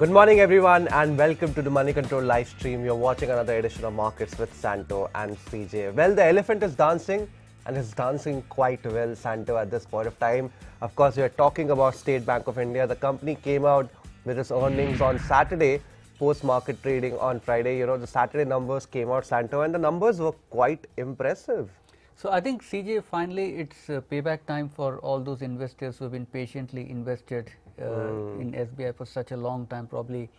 Good morning everyone and welcome to the Moneycontrol live stream. You're watching another edition of Markets with Santo and CJ. Well, the elephant is dancing and is dancing quite well, Santo, at this point of time. Of course, we are talking about State Bank of India. The company came out with its earnings on Saturday, post-market trading on Friday. You know, the Saturday numbers came out, Santo, and the numbers were quite impressive. So I think, CJ, finally it's payback time for all those investors who have been patiently invested in SBI for such a long time, probably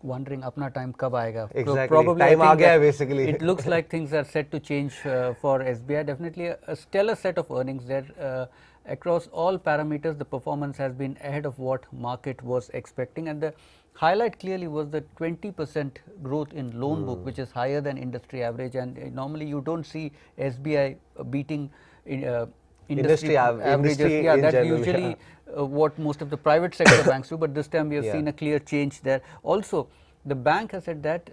wondering apna time kab aayega. Exactly, so probably time aa gaya basically. It looks like things are set to change for SBI. Definitely a stellar set of earnings there. Across all parameters, the performance has been ahead of what market was expecting, and the highlight clearly was the 20% growth in loan book, which is higher than industry average, and normally you don't see SBI beating industry averages. That's general, usually what most of the private sector banks do, but this time we have seen a clear change there. Also, the bank has said that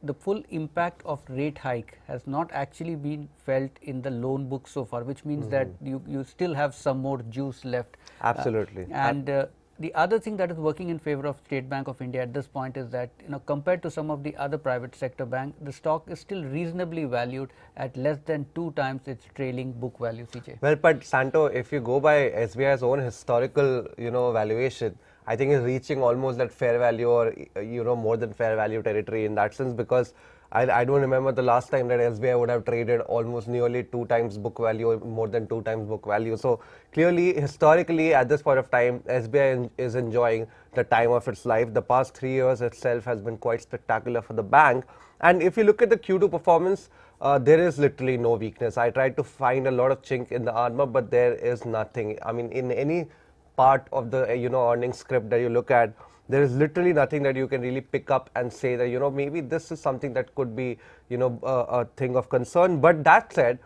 the full impact of rate hike has not actually been felt in the loan book so far, which means that you still have some more juice left. Absolutely. The other thing that is working in favor of State Bank of India at this point is that, compared to some of the other private sector banks, the stock is still reasonably valued at less than 2 times its trailing book value, CJ. Well, but Santo, if you go by SBI's own historical, valuation, I think it's reaching almost that fair value or, more than fair value territory in that sense, because I don't remember the last time that SBI would have traded almost nearly 2 times book value or more than 2 times book value. So clearly, historically, at this point of time, SBI is enjoying the time of its life. The past 3 years itself has been quite spectacular for the bank. And if you look at the Q2 performance, there is literally no weakness. I tried to find a lot of chink in the armor, but there is nothing. I mean, in any part of the earnings script that you look at, there is literally nothing that you can really pick up and say that maybe this is something that could be a thing of concern. But that said,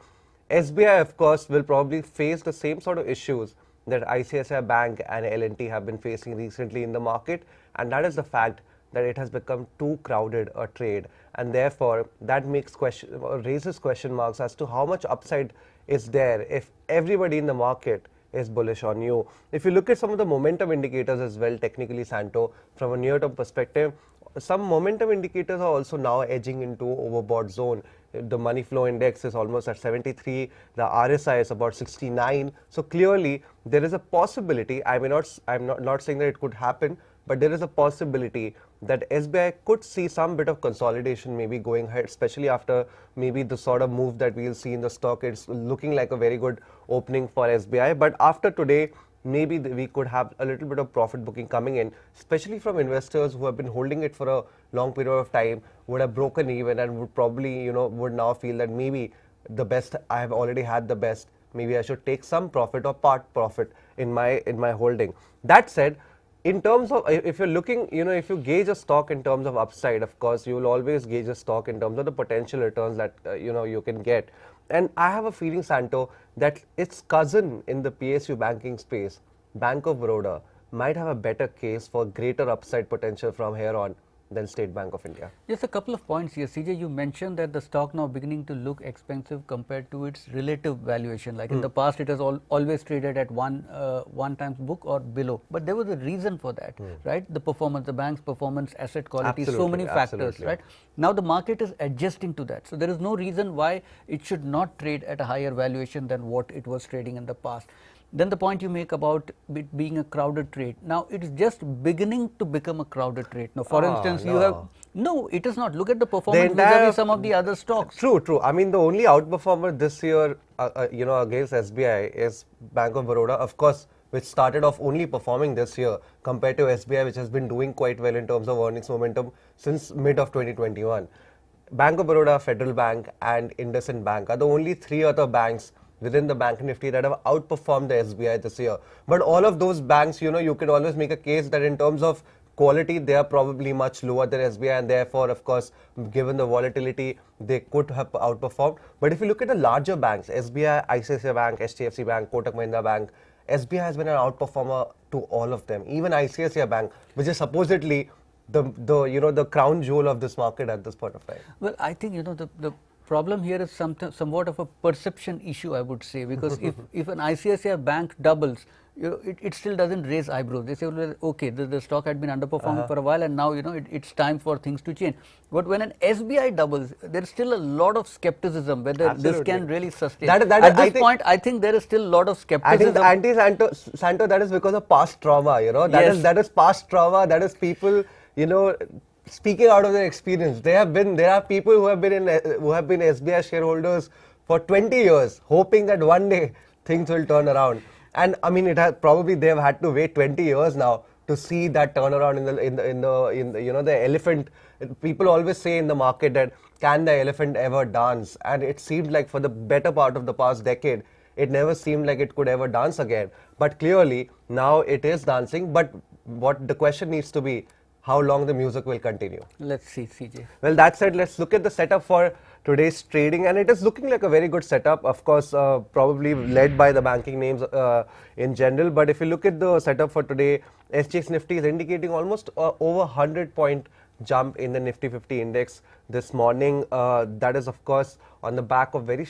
SBI of course will probably face the same sort of issues that ICICI Bank and L&T have been facing recently in the market, and that is the fact that it has become too crowded a trade, and therefore that raises question marks as to how much upside is there if everybody in the market is bullish on you. If you look at some of the momentum indicators as well, technically, Santo, from a near-term perspective, some momentum indicators are also now edging into overbought zone. The money flow index is almost at 73, the RSI is about 69. So clearly, there is a possibility. I'm not saying that it could happen, but there is a possibility that SBI could see some bit of consolidation maybe going ahead, especially after maybe the sort of move that we'll see in the stock. It's looking like a very good opening for SBI, but after today, maybe we could have a little bit of profit booking coming in, especially from investors who have been holding it for a long period of time, would have broken even and would probably, would now feel that maybe the best, I have already had the best, maybe I should take some profit or part profit in my holding. That said, in terms of, if you're looking, if you gauge a stock in terms of upside, of course, you will always gauge a stock in terms of the potential returns that, you can get. And I have a feeling, Santo, that its cousin in the PSU banking space, Bank of Baroda, might have a better case for greater upside potential from here on than State Bank of India. Just a couple of points here, CJ. You mentioned that the stock now beginning to look expensive compared to its relative valuation. Like in the past, it has always traded at one times book or below. But there was a reason for that, right? The performance, the bank's performance, asset quality, so many factors, right? Now the market is adjusting to that. So there is no reason why it should not trade at a higher valuation than what it was trading in the past. Then the point you make about it being a crowded trade. Now it is just beginning to become a crowded trade. Now, for instance, you have it is not. Look at the performance vis-a-vis some of the other stocks. True. I mean, the only outperformer this year, against SBI is Bank of Baroda, of course, which started off only performing this year compared to SBI, which has been doing quite well in terms of earnings momentum since mid of 2021. Bank of Baroda, Federal Bank, and IndusInd Bank are the only 3 other banks within the bank nifty that have outperformed the SBI this year. But all of those banks, you can always make a case that in terms of quality, they are probably much lower than SBI, and therefore, of course, given the volatility, they could have outperformed. But if you look at the larger banks, SBI, ICICI Bank, HDFC Bank, Kotak Mahindra Bank, SBI has been an outperformer to all of them. Even ICICI Bank, which is supposedly the crown jewel of this market at this point of time. Well, I think the problem here is somewhat of a perception issue, I would say, because if an ICICI bank doubles, it still doesn't raise eyebrows. They say, well, okay, the stock had been underperforming for a while, and now it's time for things to change. But when an SBI doubles, there is still a lot of skepticism whether this can really sustain. At this point, I think there is still a lot of skepticism. I think Santo, that is because of past trauma. That is past trauma. That is people speaking out of their experience. There are people who have been SBI shareholders for 20 years, hoping that one day things will turn around. And I mean, they've had to wait 20 years now to see that turnaround in the elephant. People always say in the market that can the elephant ever dance? And it seemed like for the better part of the past decade, it never seemed like it could ever dance again. But clearly now it is dancing. But what the question needs to be, how long the music will continue. Let's see, CJ. Well, that said, let's look at the setup for today's trading, and it is looking like a very good setup. Of course, probably led by the banking names in general. But if you look at the setup for today, SGX Nifty is indicating almost over 100-point jump in the Nifty 50 index this morning. That is, of course, on the back of very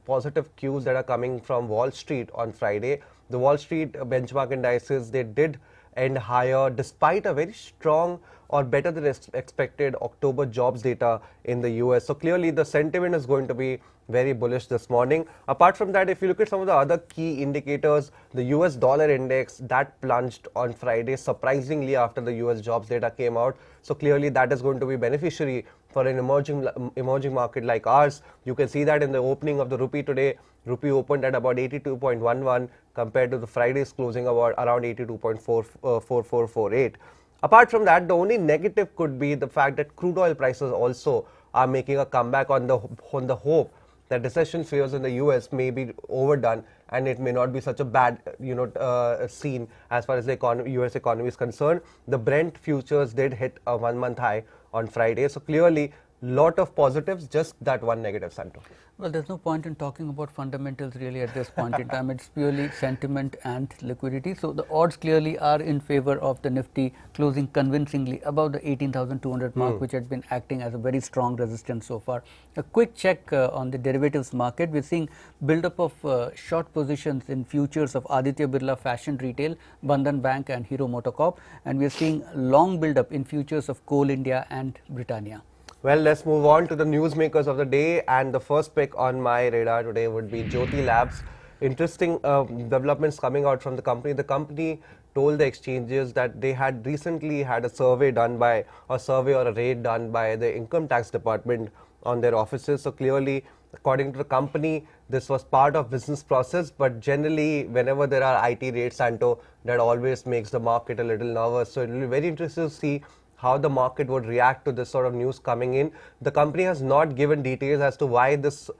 positive cues that are coming from Wall Street on Friday. The Wall Street benchmark indices, they did end higher despite a very strong or better than expected October jobs data in the US. So clearly the sentiment is going to be very bullish this morning. Apart from that, if you look at some of the other key indicators, the US dollar index that plunged on Friday surprisingly after the US jobs data came out. So clearly that is going to be beneficiary for an emerging market like ours. You can see that in the opening of the rupee today. Rupee opened at about 82.11 compared to the Friday's closing about around 82.4448. Apart from that, the only negative could be the fact that crude oil prices also are making a comeback on the hope that recession fears in the US may be overdone and it may not be such a bad scene as far as the US economy is concerned. The Brent futures did hit a 1-month high on Friday. So clearly, lot of positives, just that one negative, Santo. Well, there's no point in talking about fundamentals really at this point in time. It's purely sentiment and liquidity. So the odds clearly are in favor of the Nifty closing convincingly above the 18,200 mark, which had been acting as a very strong resistance so far. A quick check on the derivatives market. We're seeing build-up of short positions in futures of Aditya Birla Fashion Retail, Bandhan Bank and Hero MotoCorp, and we're seeing long build-up in futures of Coal India and Britannia. Well, let's move on to the newsmakers of the day, and the first pick on my radar today would be Jyoti Labs. Interesting developments coming out from the company. The company told the exchanges that they had recently had a survey or a raid done by the income tax department on their offices. So clearly, according to the company, this was part of business process, but generally whenever there are IT raids, Santo, that always makes the market a little nervous. So it will be very interesting to see how the market would react to this sort of news coming in. The company has not given details as to why this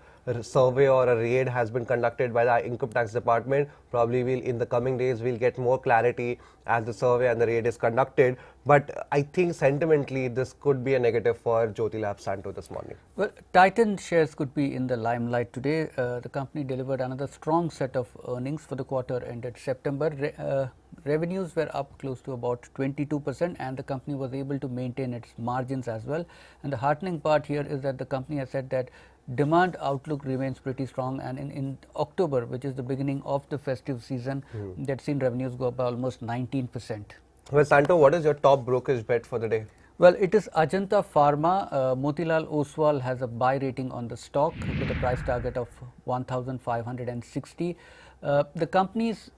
survey or a raid has been conducted by the income tax department. Probably in the coming days we'll get more clarity as the survey and the raid is conducted. But I think sentimentally this could be a negative for Jyoti Labs, Santo, this morning. Well, Titan shares could be in the limelight today. The company delivered another strong set of earnings for the quarter ended September. Revenues were up close to about 22%, and the company was able to maintain its margins as well. And the heartening part here is that the company has said that demand outlook remains pretty strong, and in October, which is the beginning of the festive season, they've seen revenues go up by almost 19%. Well, Santo, what is your top brokerage bet for the day? Well, it is Ajanta Pharma. Motilal Oswal has a buy rating on the stock with a price target of 1,560. The company's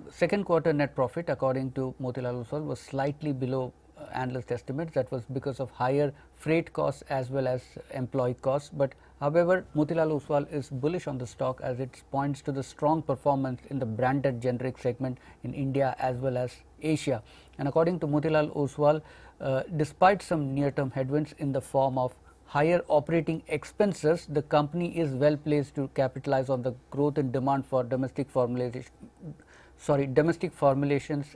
second quarter net profit, according to Motilal Oswal, was slightly below analyst estimates. That was because of higher freight costs as well as employee costs. But however, Motilal Oswal is bullish on the stock as it points to the strong performance in the branded generic segment in India as well as Asia. And according to Motilal Oswal, despite some near-term headwinds in the form of higher operating expenses, the company is well placed to capitalize on the growth in demand for domestic formulations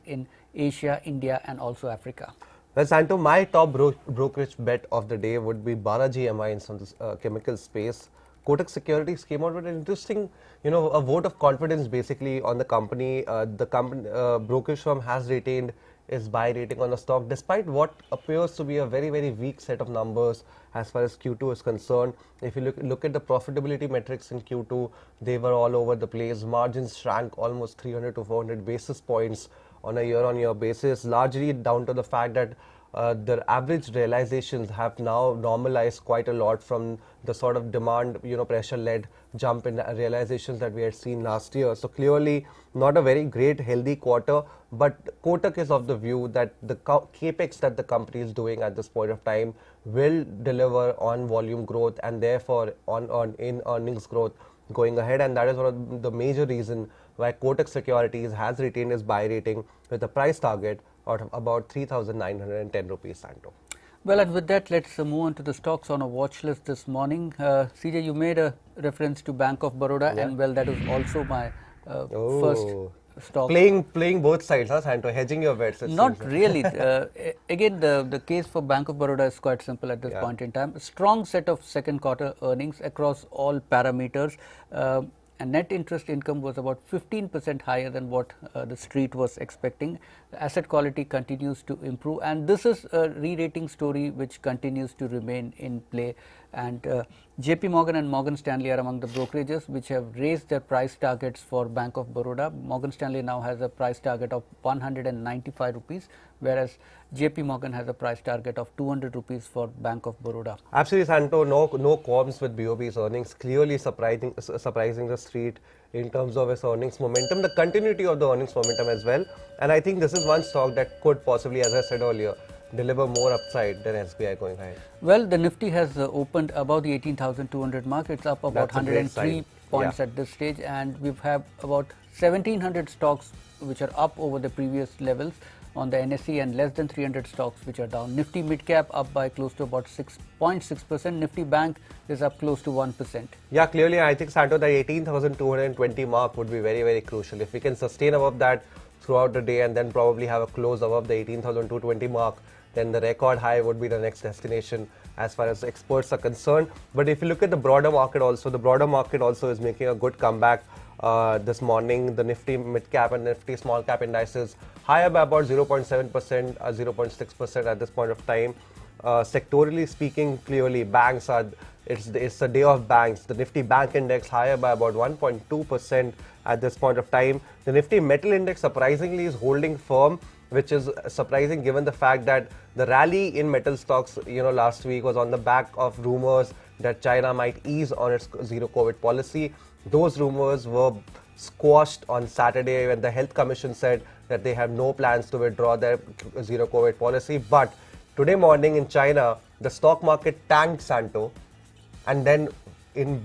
in Asia, India and also Africa. Well, Santo, my top brokerage bet of the day would be Balaji MI in some chemical space. Kotak Securities came out with an interesting, a vote of confidence basically on the company. The brokerage firm has retained is buy rating on the stock, despite what appears to be a very, very weak set of numbers as far as Q2 is concerned. If you look at the profitability metrics in Q2, they were all over the place. Margins shrank almost 300 to 400 basis points on a year-on-year basis, largely down to the fact that the average realizations have now normalized quite a lot from the sort of demand, pressure-led jump in realizations that we had seen last year. So clearly not a very great, healthy quarter, but Kotak is of the view that the capex that the company is doing at this point of time will deliver on volume growth and therefore in earnings growth going ahead, and that is one of the major reason why Kotak Securities has retained its buy rating with a price target of about 3,910 rupees, Santo. Well, and with that, let's move on to the stocks on a watch list this morning. CJ, you made a reference to Bank of Baroda, and well, that was also my first stock. Playing both sides, huh, Santo? Hedging your bets. Not really. Again, the case for Bank of Baroda is quite simple at this point in time. A strong set of second quarter earnings across all parameters. And net interest income was about 15% higher than what the street was expecting. Asset quality continues to improve, and this is a re-rating story which continues to remain in play. And JP Morgan and Morgan Stanley are among the brokerages which have raised their price targets for Bank of Baroda. Morgan Stanley now has a price target of 195 rupees, whereas JP Morgan has a price target of 200 rupees for Bank of Baroda. Absolutely, Santo. No qualms with BOB's earnings. Clearly surprising the street in terms of its earnings momentum, the continuity of the earnings momentum as well. And I think this is one stock that could possibly, as I said earlier, deliver more upside than SBI going ahead. Well, the Nifty has opened above the 18,200 mark. It's up about 103 points at this stage, and we have about 1,700 stocks which are up over the previous levels on the NSE, and less than 300 stocks which are down. Nifty mid cap up by close to about 6.6%. Nifty bank is up close to 1%. Yeah, clearly I think, Santo, the 18,220 mark would be very, very crucial. If we can sustain above that throughout the day and then probably have a close above the 18,220 mark, then the record high would be the next destination as far as experts are concerned. But if you look at the broader market also, is making a good comeback this morning. The Nifty mid cap and Nifty small cap indices higher by about 0.7%, 0.6% at this point of time. Sectorally speaking, clearly banks are, it's a day of banks. The Nifty bank index higher by about 1.2% at this point of time. The Nifty metal index surprisingly is holding firm, which is surprising given the fact that the rally in metal stocks, last week was on the back of rumors that China might ease on its zero COVID policy. Those rumors were squashed on Saturday when the Health Commission said that they have no plans to withdraw their zero COVID policy. But today morning in China, the stock market tanked, Santo, and then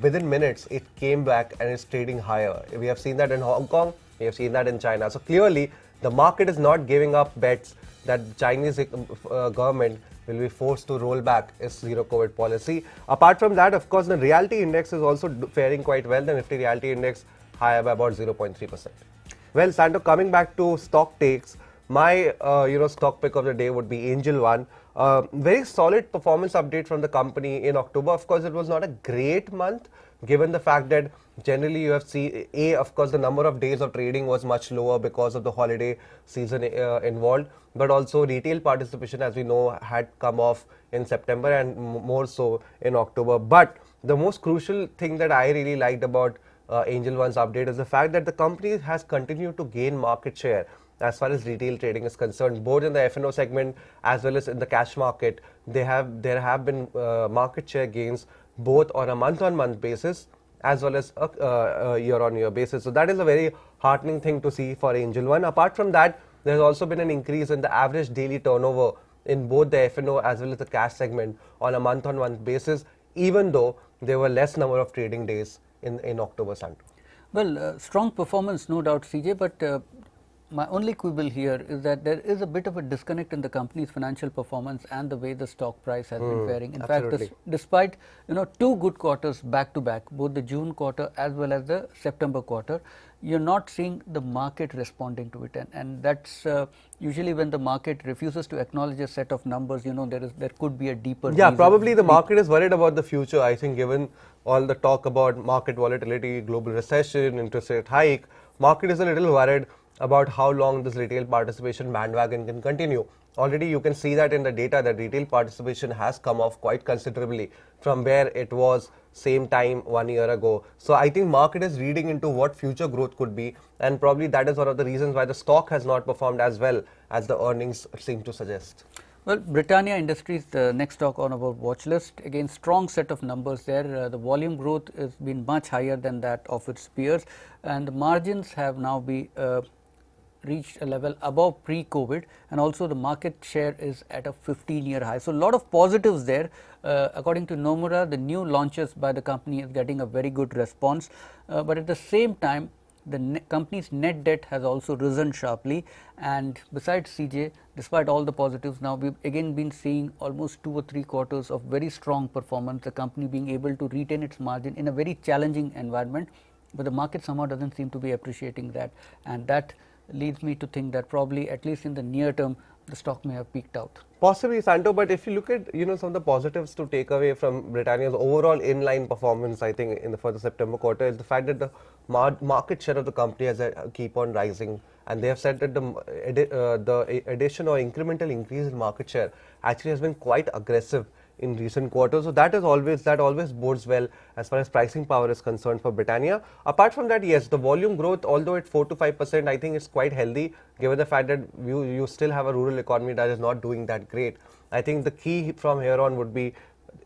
within minutes it came back and is trading higher. We have seen that in Hong Kong, we have seen that in China. So clearly the market is not giving up bets that the Chinese government will be forced to roll back its zero COVID policy. Apart from that, of course, the realty index is also faring quite well. The Nifty realty index higher by about 0.3%. Well, Santo, coming back to stock takes, my stock pick of the day would be Angel One. Very solid performance update from the company in October. Of course, it was not a great month given the fact that generally you have seen, of course, the number of days of trading was much lower because of the holiday season involved, but also retail participation, as we know, had come off in September and more so in October. But the most crucial thing that I really liked about Angel One's update is the fact that the company has continued to gain market share as far as retail trading is concerned, both in the F&O segment as well as in the cash market. There have been market share gains both on a month-on-month basis as well as a year-on-year basis. So that is a very heartening thing to see for Angel One. Apart from that, there has also been an increase in the average daily turnover in both the F&O as well as the cash segment on a month-on-month basis, even though there were less number of trading days in October, Santo. Well, strong performance, no doubt, CJ, but my only quibble here is that there is a bit of a disconnect in the company's financial performance and the way the stock price has been faring. In fact, despite two good quarters back to back, both the June quarter as well as the September quarter, you're not seeing the market responding to it, and that's usually when the market refuses to acknowledge a set of numbers. There could be a deeper. Yeah, probably the market is worried about the future. I think given all the talk about market volatility, global recession, interest rate hike, market is a little worried about how long this retail participation bandwagon can continue. Already you can see that in the data that retail participation has come off quite considerably from where it was same time 1 year ago. So I think market is reading into what future growth could be, and probably that is one of the reasons why the stock has not performed as well as the earnings seem to suggest. Well, Britannia Industries, the next stock on our watch list. Again, strong set of numbers there. The volume growth has been much higher than that of its peers, and the margins have now reached a level above pre-COVID, and also the market share is at a 15-year high. So, a lot of positives there. According to Nomura, the new launches by the company is getting a very good response, but at the same time, the company's net debt has also risen sharply, and besides CJ, despite all the positives, now we've again been seeing almost 2 or 3 quarters of very strong performance, the company being able to retain its margin in a very challenging environment, but the market somehow doesn't seem to be appreciating that, and that leads me to think that probably at least in the near term the stock may have peaked out. Possibly, Santo, but if you look at some of the positives to take away from Britannia's overall inline performance, I think for the September quarter is the fact that the market share of the company has keep on rising, and they have said that the addition or incremental increase in market share actually has been quite aggressive in recent quarters. So that always bodes well as far as pricing power is concerned for Britannia. Apart from that, yes, the volume growth, although at 4 to 5%, I think it's quite healthy given the fact that you still have a rural economy that is not doing that great. I think the key from here on would be,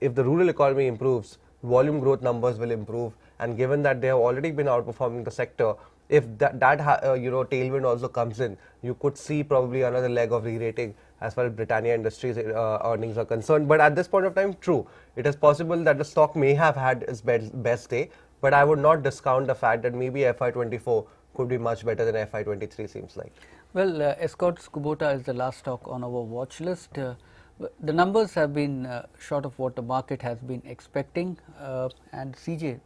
if the rural economy improves, volume growth numbers will improve, and given that they have already been outperforming the sector, if that tailwind also comes in, you could see probably another leg of re-rating as far as Britannia Industries earnings are concerned. But at this point of time, true, it is possible that the stock may have had its best day, but I would not discount the fact that maybe FY24 could be much better than FY23 seems like. Well, Escorts Kubota is the last stock on our watch list. The numbers have been short of what the market has been expecting, and CJ,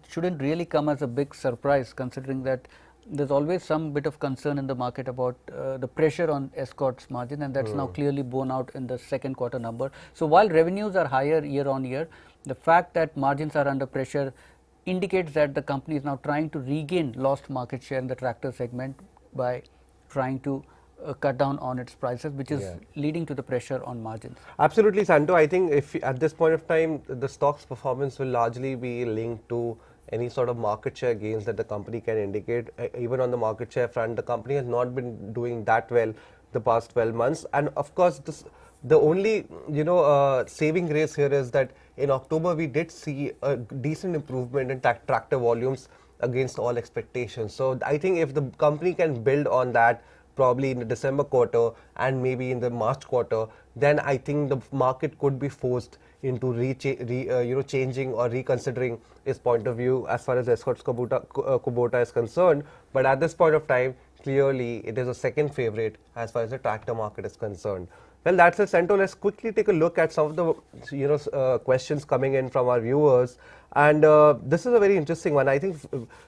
shouldn't really come as a big surprise, considering that there's always some bit of concern in the market about the pressure on Escorts margin, and that's now clearly borne out in the second quarter number. So while revenues are higher year on year, the fact that margins are under pressure indicates that the company is now trying to regain lost market share in the tractor segment by trying to cut down on its prices, which is leading to the pressure on margins. Absolutely, Santo. I think if at this point of time, the stock's performance will largely be linked to any sort of market share gains that the company can indicate. Even on the market share front, the company has not been doing that well the past 12 months. And of course, the only saving grace here is that in October we did see a decent improvement in tractor volumes against all expectations. So I think if the company can build on that, probably in the December quarter and maybe in the March quarter, then I think the market could be forced into changing or reconsidering its point of view as far as Escorts Kubota is concerned. But at this point of time, clearly it is a second favorite as far as the tractor market is concerned. Well, that's it, Santo. Let's quickly take a look at some of the questions coming in from our viewers. And this is a very interesting one. I think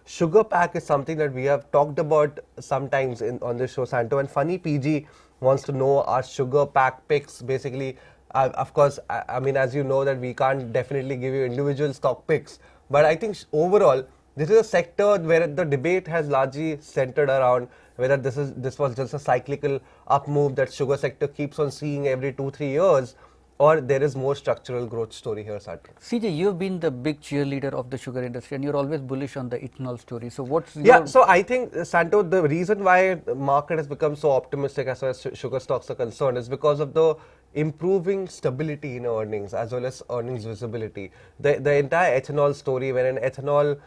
sugar pack is something that we have talked about sometimes on this show, Santo. And Funny PG wants to know our sugar pack picks. Basically, of course, I mean, as you know, that we can't definitely give you individual stock picks. But I think overall, this is a sector where the debate has largely centered around whether this was just a cyclical up move that sugar sector keeps on seeing every 2-3 years, or there is more structural growth story here, Santo. CJ, you've been the big cheerleader of the sugar industry, and you're always bullish on the ethanol story. So what's your... So I think, Santo, the reason why the market has become so optimistic as far as sugar stocks are concerned is because of the improving stability in earnings as well as earnings visibility. The entire ethanol story, when an ethanol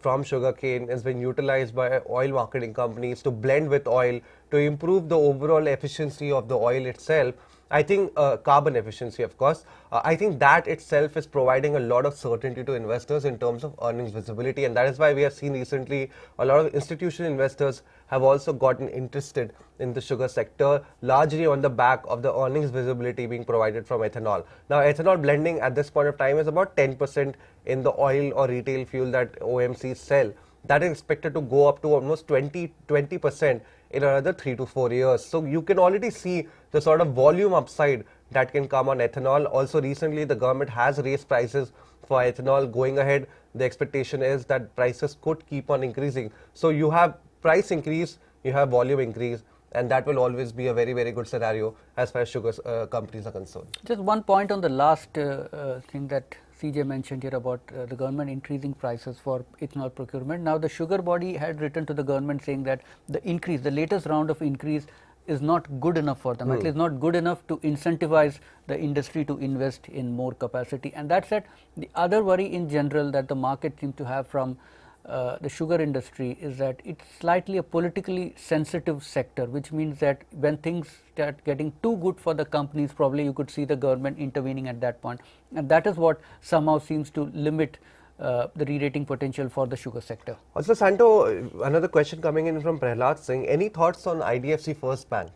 from sugarcane is being utilized by oil marketing companies to blend with oil to improve the overall efficiency of the oil itself, I think carbon efficiency, of course, I think that itself is providing a lot of certainty to investors in terms of earnings visibility, and that is why we have seen recently a lot of institutional investors have also gotten interested in the sugar sector, largely on the back of the earnings visibility being provided from ethanol. Now, ethanol blending at this point of time is about 10% in the oil or retail fuel that OMCs sell. That is expected to go up to almost 20% in another 3 to 4 years. So you can already see the sort of volume upside that can come on ethanol. Also, recently the government has raised prices for ethanol. Going ahead, the expectation is that prices could keep on increasing. So you have price increase, you have volume increase, and that will always be a very, very good scenario as far as sugar companies are concerned. Just one point on the last thing that CJ mentioned here about the government increasing prices for ethanol procurement. Now, the sugar body had written to the government saying that the increase, the latest round of increase is not good enough for them, at least not good enough to incentivize the industry to invest in more capacity. And that said, the other worry in general that the market seems to have from the sugar industry is that it's slightly a politically sensitive sector, which means that when things start getting too good for the companies, probably you could see the government intervening at that point, and that is what somehow seems to limit the re-rating potential for the sugar sector. Also, Santo, another question coming in from Prahlad Singh. Any thoughts on IDFC First Bank?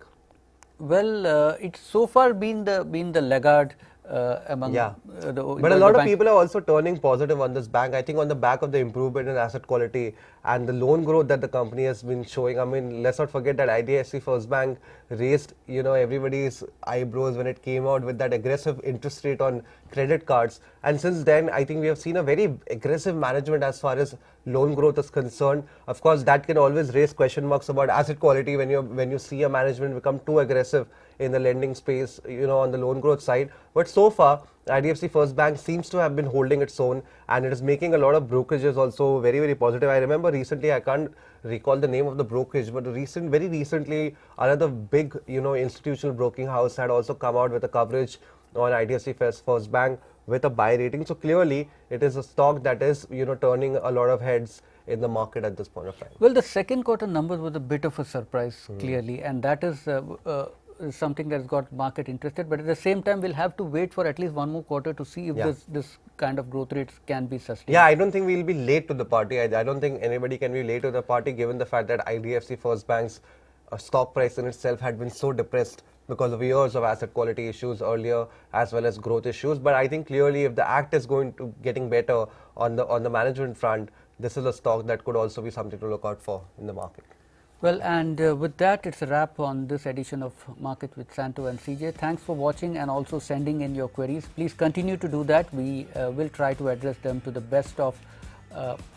Well, it's so far been the laggard among but a lot of people are also turning positive on this bank. I think on the back of the improvement in asset quality and the loan growth that the company has been showing. I mean, let's not forget that IDFC First Bank raised, you know, everybody's eyebrows when it came out with that aggressive interest rate on credit cards. And since then, I think we have seen a very aggressive management as far as loan growth is concerned. Of course, that can always raise question marks about asset quality when you see a management become too aggressive in the lending space, you know, on the loan growth side. But so far, IDFC First Bank seems to have been holding its own, and it is making a lot of brokerages also very, very positive. I remember recently, I can't recall the name of the brokerage, but very recently, another big, you know, institutional broking house had also come out with a coverage on IDFC First Bank with a buy rating. So clearly, it is a stock that is, you know, turning a lot of heads in the market at this point of time. Well, the second quarter numbers was a bit of a surprise, clearly, and that is something that's got market interested, but at the same time we'll have to wait for at least one more quarter to see if this kind of growth rates can be sustained. Yeah, I don't think we'll be late to the party. I don't think anybody can be late to the party given the fact that IDFC First Bank's stock price in itself had been so depressed because of years of asset quality issues earlier as well as growth issues. But I think clearly if the act is going to getting better on the management front, this is a stock that could also be something to look out for in the market. Well, and with that, it's a wrap on this edition of Market with Santo and CJ. Thanks for watching and also sending in your queries. Please continue to do that. We will try to address them to the best of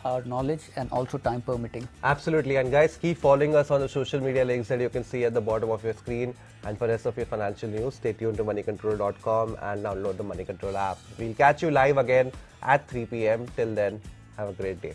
our knowledge and also time permitting. Absolutely. And guys, keep following us on the social media links that you can see at the bottom of your screen. And for the rest of your financial news, stay tuned to moneycontrol.com and download the Money Control app. We'll catch you live again at 3 p.m. Till then, have a great day.